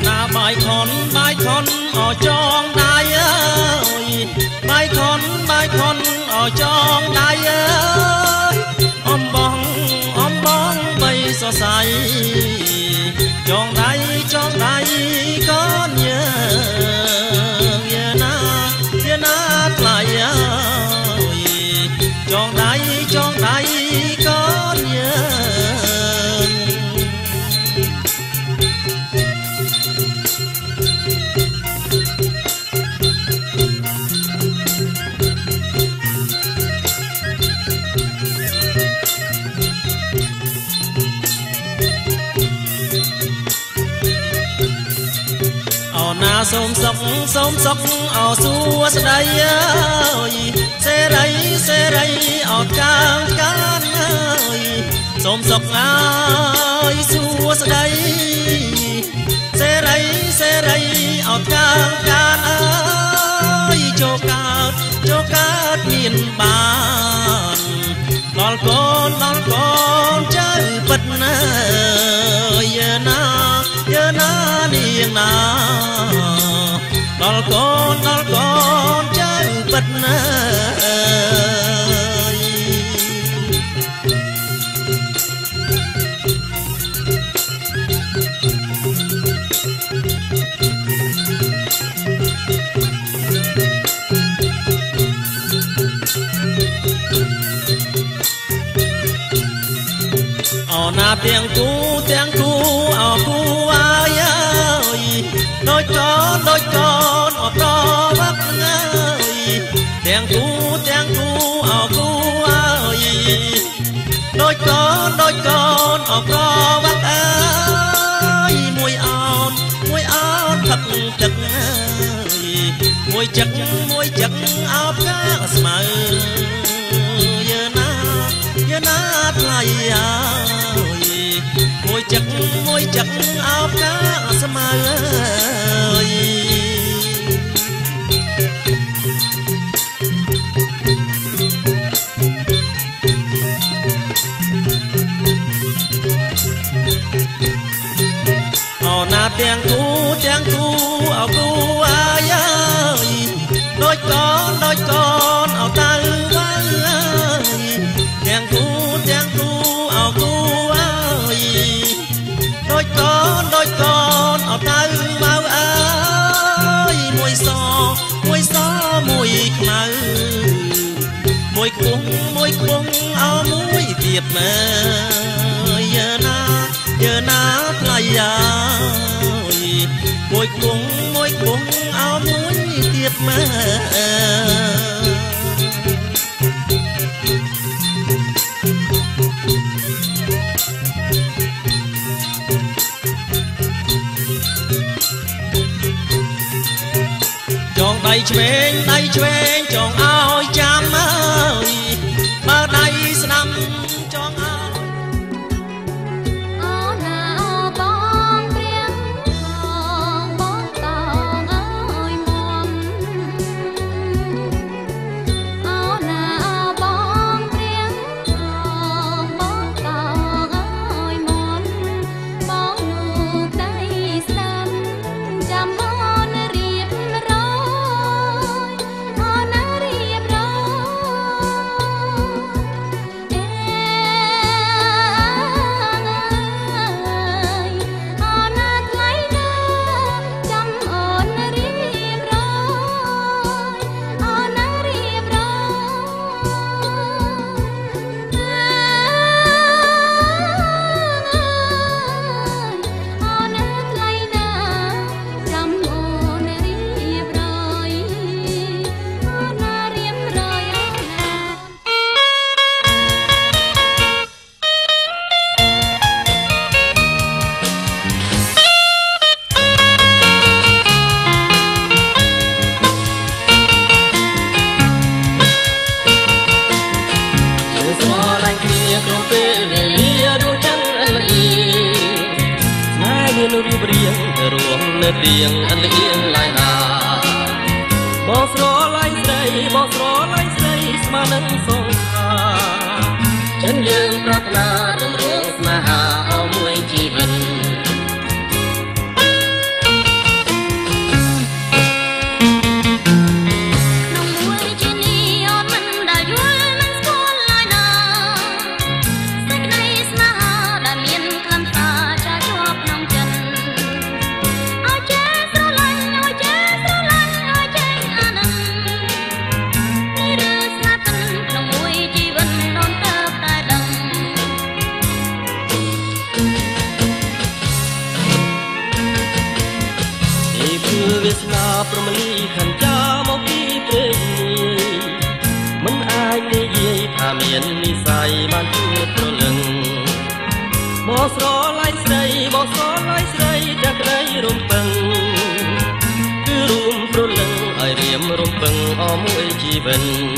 na bài con ở trong đai ơi bài con ở trong đai ơi om bong bay so say trong đai có nhớ na lại ơi trong đai có nhớ na xôm sóc ở xua đây ơi xe đây ở cang can ơi xôm sóc ơi xua đây xe đây ở cang can ơi cho cát miền bàn đón con chơi bật ơi giờ na niềng na đón con chơi bật ơi na tiếng cu ở cu ai ơi đôi con ở to bắc ơi tiếng cu ở cu ơi đôi con ở to bắc ơi mùi áo thật ơi mùi chắc áo cá mờ giờ na lại môi chắc áo cá mờ ơi na tiếng cu ở cu ai ơi đôi con ở tay ơi tiếng cu ở cu ơi đôi con ở tay mau ơi mùi xò mùi mờ mùi cuống ở mũi tiệp mờ giờ na lại ơi mùi cuống ở mũi tiệp mờ chọn đầy chuyền chọn áo chăm ơi mà đây năm chọn áo nào bóng riêng bóng tòng ơi mòn nào bóng riêng bóng tòng ơi mòn bóng nụ tay xăm chăm tiếng ăn yên lại là bỏ gió lay say mà nâng sông hà chân dương prapna trong rương mà hà ao muối chi vần វិន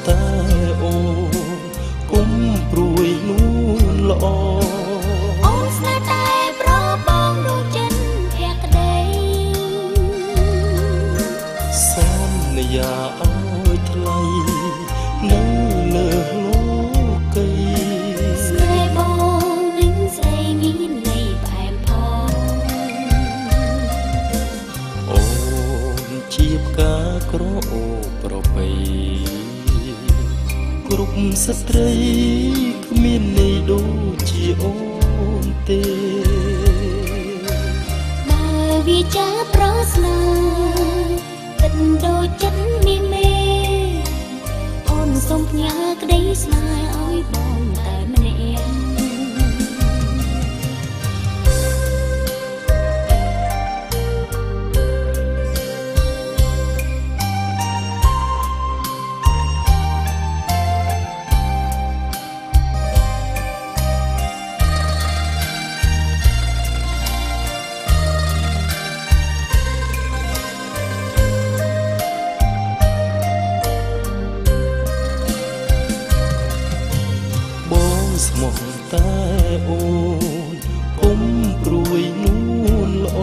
តែអូនគុំព្រួយនួនល្អអូនស្នេហ៍តែប្របងដួងចិត្តភក្តីសន្យាឲ្យថ្លៃនៅលើលោកីស្នេហ៍បងនឹងស្រីមានន័យផ្អែមផងអូនជាផ្កាក្រអូបប្រពៃគ្រប់ស្ត្រីគ្មានន័យដូចជាអូនទេបើវាចាប្រស្នាគិតដូចចិត្តមានមេអូនសូមផ្ញើក្តីស្នេហ៍ឲ្យបងតែម្នាក់ស្មោះតែអូនគុំព្រួយនួនល្អ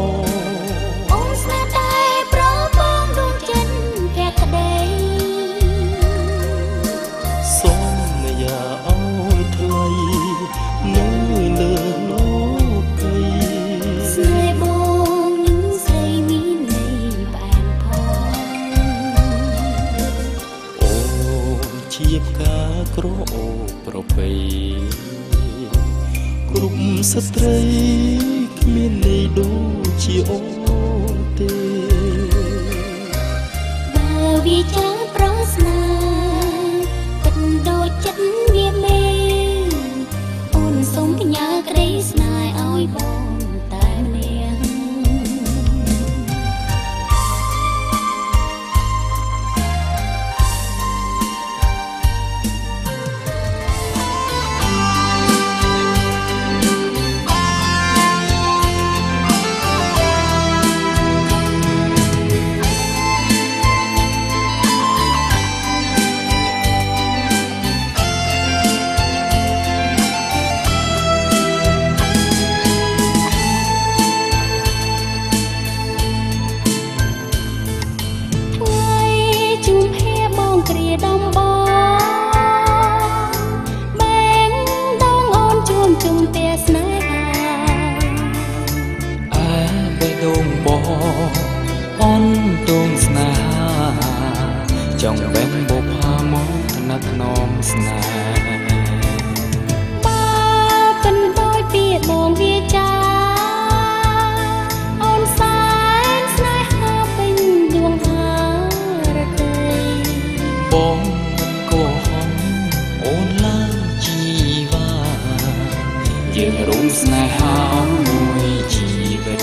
អូនស្នេហ៍តែប្របងដួងចិត្តភក្តីសន្យាឲ្យថ្លៃនៅលើលោកីស្នេហ៍បងនឹងស្រីមានន័យផ្អែមផងអូនជាផ្កាក្រអូបប្រពៃគ្រប់ស្ត្រីគ្មានន័យដូចជាអូនទេបើវាចាប្រស្នាគិតដូចចិត្តវាមេអូនសូមផ្ញើក្តីស្នេហ៍ឲ្យបងតែម្នាក់គ្រាដំបងបែងដងអូនជួមជុំផ្ទះស្នេហាអើបេះដូងបងអូនដងស្នេហាចង់បែងបុផាមកថ្នាក់ថ្នមស្នេហ៍បើពិនដោយពាក្យបងវាចាអូនសែនស្នេហាពេញដួងហារតីបងកុហកអូនឡើងជីវ៉ាយើងរួមស្នេហាមួយជីវិត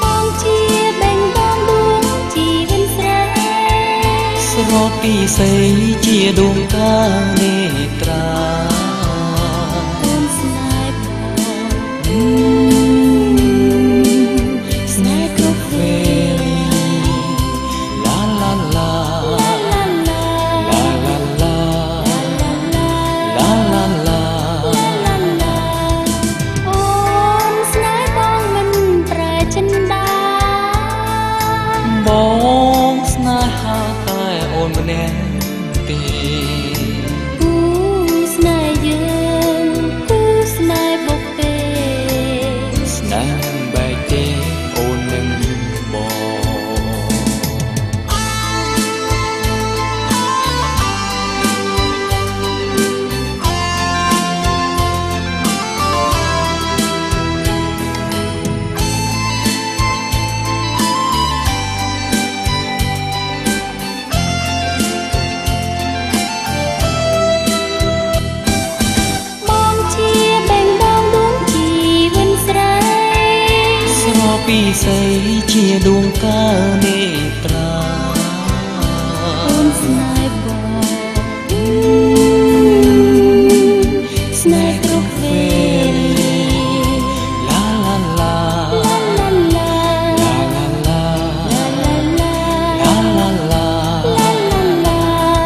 បងជាបេងបងដួងជីវិតស្រីស្រោបពីស័យជាដួងកានេត្រាអូនស្នេហ៍បងស្នេហ៍គ្រប់ពេលឡាឡាឡាបងស្នេហាតែអូនម្នាក់ទេគូស្នេហ៍យើងគូស្នេហ៍បុកទេស្នេហ៍បែកទេអូននឹងបងពីស័យជាដួងកានេត្រាអូនស្នេហ៍បងស្នេហ៍គ្រប់ពេលឡាឡាឡាឡាឡាឡាឡាឡាឡាឡាឡាឡាឡាឡា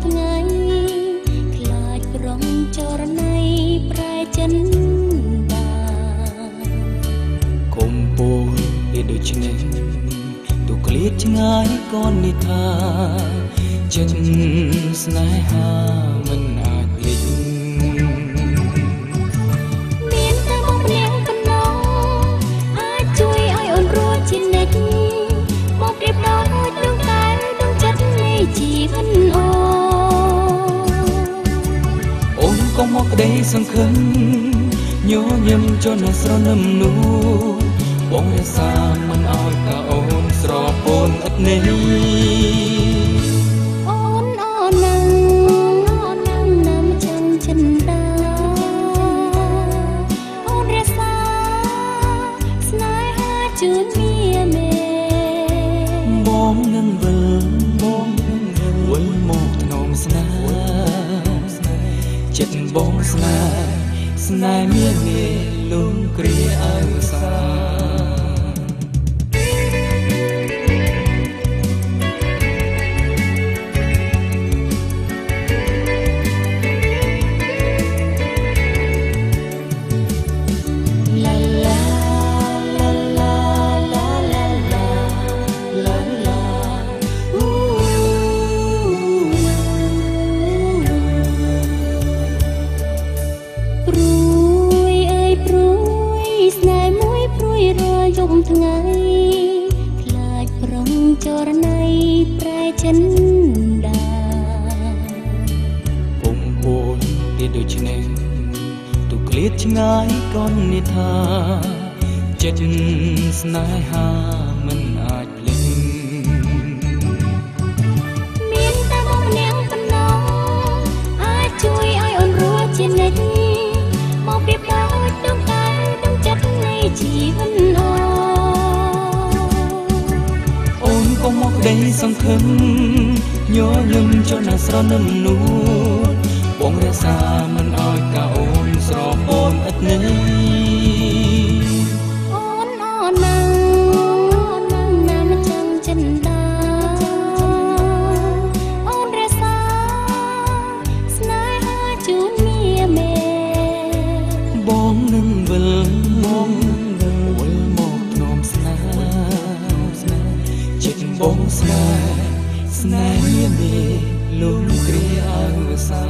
ថ្ងៃខ្លាចប្រងចរណៃប្រែចិនដាគុំពោលវាដូច្នេះទូក្លៀតឆ្ងាយក៏និថាចិត្តស្នេហាមិនអាចភ្លេចមានតែបងម្នាក់ប៉ុណ្ណោះអាចជួយឲ្យអូនរួចជានិច្ចមកប្រៀបដូចដងតែដងចិត្តនៃជីវិតអូនកុំមកក្តីសង្ឃឹមញញឹមចនស្រនឹមនោះបងរសាមិនឲ្យតាអូនស្រពោនឥតនេះអូនអូនណាំចាំចិនដាអូនរសាស្នេហាជូនមានមេបងនឹងវិលមកថ្នមស្នេហ៍ចិត្តបងស្នេហ៍មានលំគ្រាអើសាថ្ងៃខ្លាចប្រងចរណៃប្រែចិនដាពុំពោលវាដូច្នេះទូក្លៀតឆ្ងាយក៏និថាចិត្តស្នេហាមិនអាចភ្លេចមានតែបងម្នាក់ប៉ុណ្ណោះអាចជួយឲ្យអូនរួចជានិច្ចមកប្រៀបដូចដងតែដងចិត្តនៃជីវិតកុំមកក្តីសង្ឃឹមញញឹមចនស្រនឹមនោះបងរសាមិនឲ្យតាអូនស្រពោនឥតនេះអូនណាំចាំចិនដាអូនរសាស្នេហាជូនមានមេបងនឹងវិលមកថ្នមស្នេហ៍ចិត្តបងស្នេហ៍មានលំគ្រាអើសា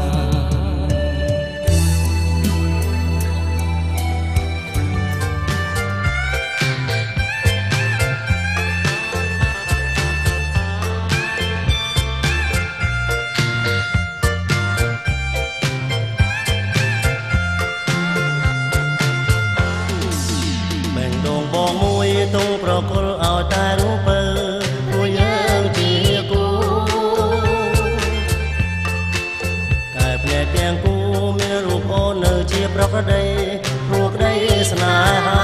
បែងដងបងមួយទងប្រគល់ឲ្យតែរូបទាំងគូមានរូបអូននៅជាប្រក្រតីព្រោះក្តីស្នេហា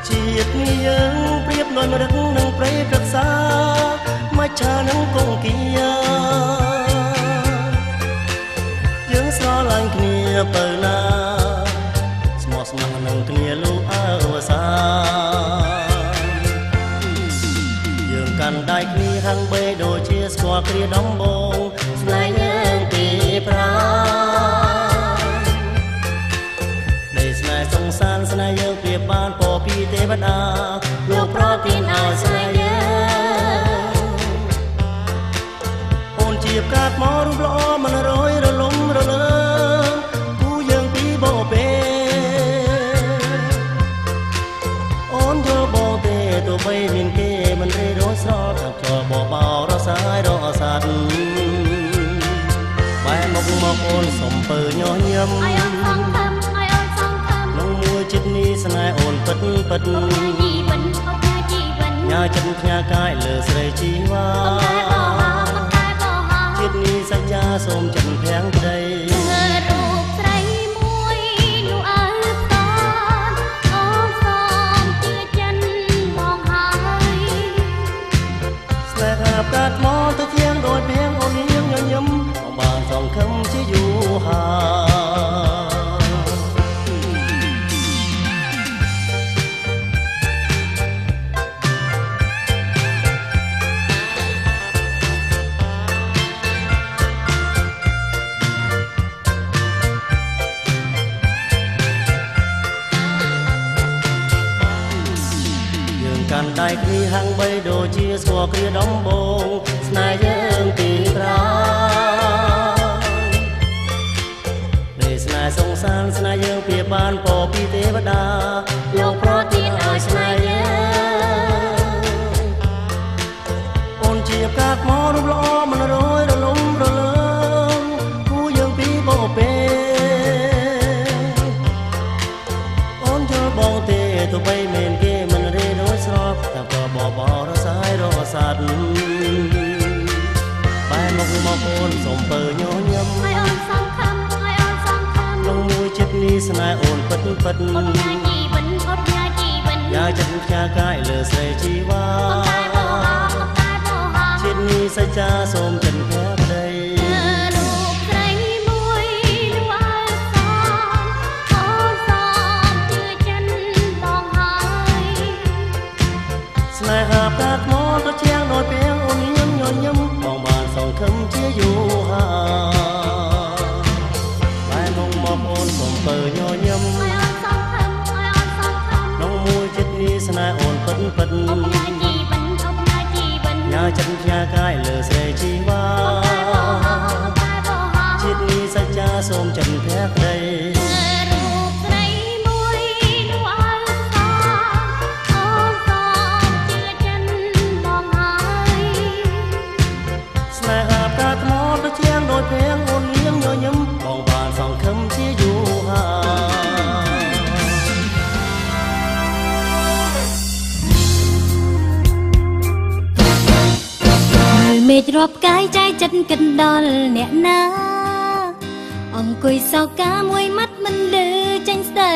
ជាតិនេះយើងប្រៀបដូចម្រឹកនឹងព្រៃព្រឹក្សាមច្ឆានឹងគង្គាយើងស្រឡាញ់គ្នាទៅណាស្មោះស្ម័គ្រនឹងគ្នាលោកអើសាយើងកាន់ដៃគ្នាហាំងបីដូចជាស្គាល់គ្រាដំបងស្នេហ៍យើងពីប្រានៃស្នេហ៍សង្សារស្នេហ៍យើងពីបានពពីទេវតាលោកប្រទានឲ្យស្នេហ៍យើងអូនជាផ្កាថ្មរូបល្អមិនរយរលំរលើងគូយើងពីបោពេអូនយល់បងទេទោះបីមានគេមិនរីរស្រទតែជាប់បបោរសាយរសាត់បែរមកអូនសំពើញញឹមឲ្យអូនសងខំនឹងមួយចិត្តនេះស្នេហ៍អូនពិតជីវិនញ៉ាចិត្តផ្ញើកាយលើស្រីជីវ៉ាចិត្តនេះសច្ចាសូមចិត្តភាំងក្តីរូបស្រីមួយនោះអើតអូនសំជាចិនបងហើយស្នេហាផ្កាថ្មទៅជាងដូចភៀងអូនញញឹមបានសង្ឃឹមជាយូរហើយ ដៃគ្នាហាំងបីដូចជាស្គាល់គ្នាដំបងស្នេហ៍យើងពីក្រោយពេលស្នេហ៍សងសានស្នេហ៍យើងពីបានពោពីទេវតាលោកប្រទានឲ្យស្នេហ៍យើងអូនជាកាត់មករូបល្អមិនរយរលំរលើងគូយើងពីបោពេអូនយល់បងទេទោះបីមិនគេមិនរេដូចស្របតែក៏បបរសាយរសាត់បែរមកមកអូនសុំពើញញឹមឲ្យអូនសងខំឲ្យអូនសងខំក្នុងមួយចិត្តនេះស្នេហ៍អូនពិតពិតអូនញ៉ាជីវិនអូនញ៉ាជីវិនយ៉ាចិត្តផ្ញើកាយលើស្រីជីវ៉ាចិត្តនេះសច្ចាសូមចិនភក្តីស្នេហាប្រាថ្នាទៅជាងដោយពេលអូនញញញឹមបងបានសង្ឃឹមជាយូរហើយបែរមកមកអូនសុំពើញញឹមឲ្យអូនសង្ឃឹមឲ្យអូនសង្ឃឹមក្នុងមួយចិត្តនេះស្នេហ៍អូនពិតពិតអូនញ៉ាជីវិនអូនញ៉ាជីវិនញ៉ាចិត្តផ្ញើកាយលើស្រីជីវ៉ាចិត្តនេះសច្ចាសូមចិនភក្តីពេលអូនញញញឹមបងបានសង្ឃឹមជាយូរហើយមេឃរាប់កាយใจចិត្តកិនដល់អ្នកណាអង្គុយសោកាមួយម៉ាត់មិនលឺចាញ់ស្ដី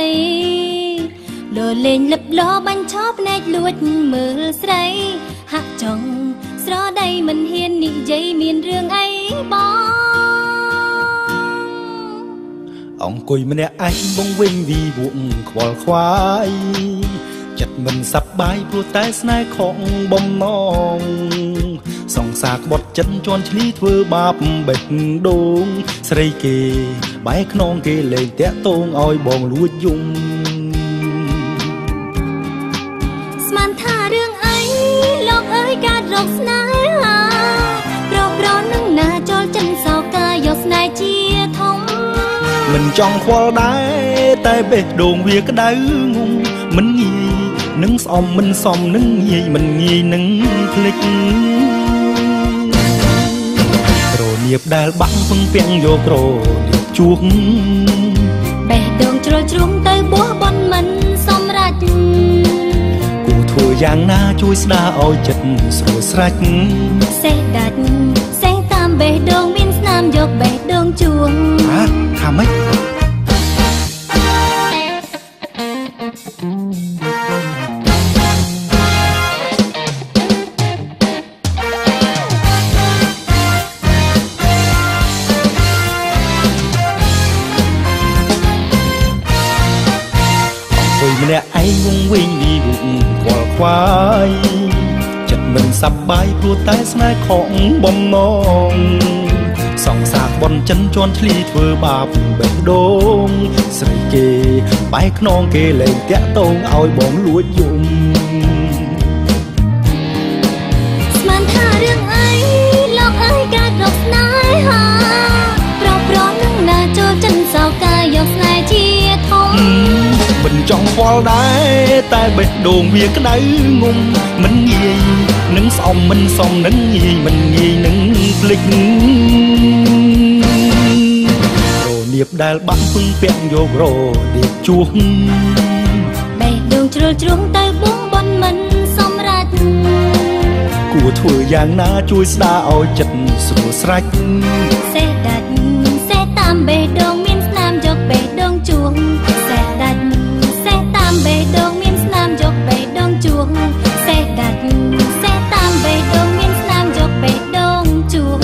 លោលេងលឹបលោបាញ់ឆោភ្នែកលួចមើលស្រីហាក់ចង់ស្រដីមិនហ៊ាននិយាយមានរឿងអីបងអង្គុយម្នាក់ឯងបងវិញវីវក់ខ្វល់ខ្វាយចិត្តមិនសប្បាយព្រោះតែស្នេហ៍ខកបំណងសង្សារក្បត់ចិត្តជន់ឈ្លីធ្វើបាបបេះដូងស្រីគេបែកខ្នងគេលេងតាក់ទងឲ្យបងលួចយំស្មានថារឿងអីលោកអើយកាត់រកស្នេហាប្រនឹងណាចូលចិនសោកាយកស្នេហ៍ជាធំមិនចង់ខ្វល់ដែរតែបេះដូងវាក្តៅងងមិនងាយនឹងស្អមមិនសមនឹងងាយមិនងាយនឹងភ្លេចក្រនៀបដែលបាំងពឹងពាំងយកក្រនៀបជួបបេះដូងជ្រុលជ្រុំទៅបោះបន់មិនសម្រេចគូធ្វើយ៉ាងណាជួយស្ដារឲ្យចិត្តស្រួលស្រេចសេះដាច់សេះតាមបេះដូងមានស្នាមយកបេះដូងជួងថាម៉េចម្នាក់ឯងវងវិញវីវក់ខ្វល់ខ្វាយចិត្តមិនសប្បាយព្រោះតែស្នេហ៍ខកបំណងសង្សារបន់ចិនជន់ឈ្លីធ្វើបាបបេះដូងស្រីគេបែកខ្នងគេលេងតាក់ទងឲ្យបងលួចយំស្មានថារឿងអីលោកអើយកាត់រកស្នេហាប្រនឹងណាចូលចិនសោកាយកស្នេហ៍ជាធំមិនចង់ខ្វល់ដែរតែបេះដូងវាក្តៅងំមិនងាយនឹងស្អមមិនសមនឹងងាយមិនងាយនឹងភ្លេចរនៀបដែលបាក់ពឹងពាក់យករនៀបជួបបេះដូងជ្រុលជ្រុំទៅបួងបន់មិនសម្រេចគួរធ្វើយ៉ាងណាជួយស្ដារឲ្យចិត្តស្រួលស្រេចសេះដាច់សេះតាមបេះដូងមានស្នាមយកបេះដូងជួងសេះដាច់សេះតាមបេះដូងមានស្នាមយកបេះដូងជួងសេះដាច់សេះតាមបេះដូងមានស្នាមយកបេះដូងជួង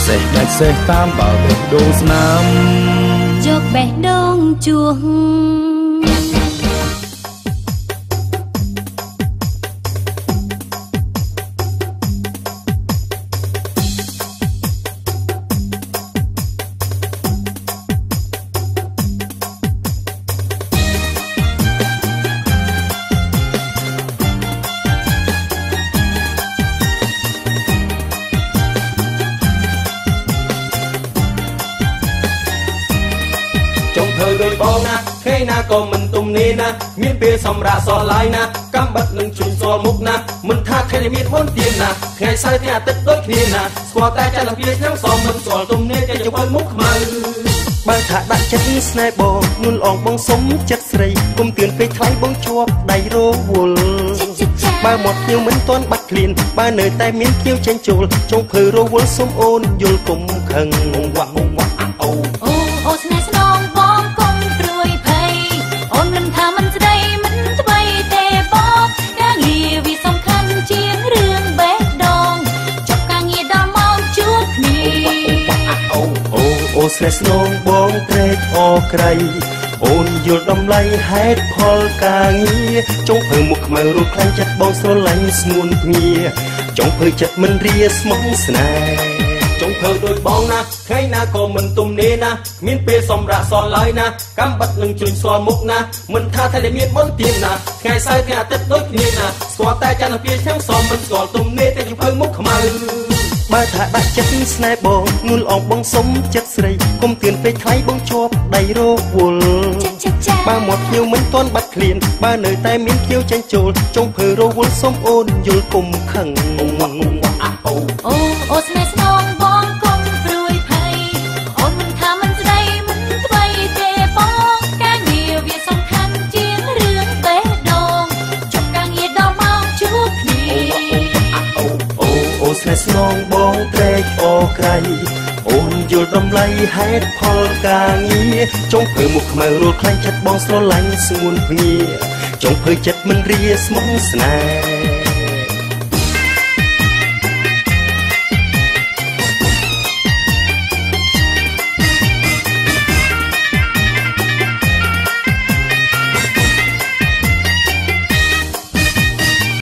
សេះដាច់សេះតាមបើបេះដូងស្នាមយកបេះដូងជួង ដូចបងណាថ្ងៃណាក៏មិនទំនេរណាមានពេលសម្រាប់សល់ឡាយណាកំបិតនឹងជួយសល់មុខណាមិនថាថ្ងៃមានមុនទៀនណាថ្ងៃសៅរ៍ថ្ងៃអាទិត្យដូចគ្នាណាស្គាល់តែចន្ទភាឆ្នាំសមមិនស្គាល់ទំនេរតែជប៉ុនមុខខ្មៅបើថាដាក់ចិត្តស្នេហ៍បងនួនអងបងសុំចិត្តស្រីគុំទឿនពេកថ្លៃបងជាប់ដៃរវល់បើមកភ្ញៀវមិនទាន់បាត់ឃ្លានបើនៅតែមានភ្ញៀវចេញចូលចង់ភើរវល់សុំអូនយល់គុំខឹងវ៉ាអូអូស្នេហ៍ស្នងបងកុំព្រួយភ័យអូនមិនថាមិនស្ដីមិនថ្មីទេបងការងារវាសំខាន់ជាងរឿងបេះដូងចប់ការងារដល់ម៉ោងជួបគ្នាអូស្នេហ៍ស្នងបងត្រេកអរក្រៃអូនយល់តម្លៃហេតុផលការងារចង់ភើមុខខ្មៅរូបខ្លាំងចិត្តបងស្រឡាញ់ស្ងួនភ្ងាចង់ភើចិត្តមិនរាស្មោះស្នេហ៍ចង់ភើដូចបងណាថ្ងៃណាក៏មិនទំនេរណាមានពេលសម្រាប់សល់ឡើយណាកំបិតនឹងជួយស្គាល់មុខណាមិនថាតែមានបុណ្យទានណាថ្ងៃសៅរ៍ថ្ងៃអាទិត្យដូចគ្នាណាស្គាល់តែចន្ទភាឆ្នាំសមមិនស្គាល់ទំនេរតែជើងភើមុខខ្មៅបើថាដាក់ចិត្តស្នេហ៍បងនួនអងបងសុំចិត្តស្រីគុំទឿនពេកថ្លៃបងជាប់ដៃរវល់បើមកភ្ញៀវមិនទាន់បាត់ឃ្លានបើនៅតែមានភ្ញៀវចេញចូលចង់ភើរវល់សុំអូនយល់គុំខឹងអូស្នេហ៍ស្នងបងកុំព្រួយភ័យអូនមិនថាមិនស្ដីមិនថ្មីទេបងការងារវាសំខាន់ជាងរឿងបេះដូងចប់ការងារដល់ម៉ោងជួបគ្នាអូស្នេហ៍ស្នងបងត្រេកអរក្រៃអូនយល់តម្លៃហេតុផលការងារចង់ភើមុខខ្មៅរួលខ្លាំងចិត្តបងស្រឡាញ់ស្ងួនភ្ងាចង់ភើចិត្តមិនរាស្មោះស្នេហ៍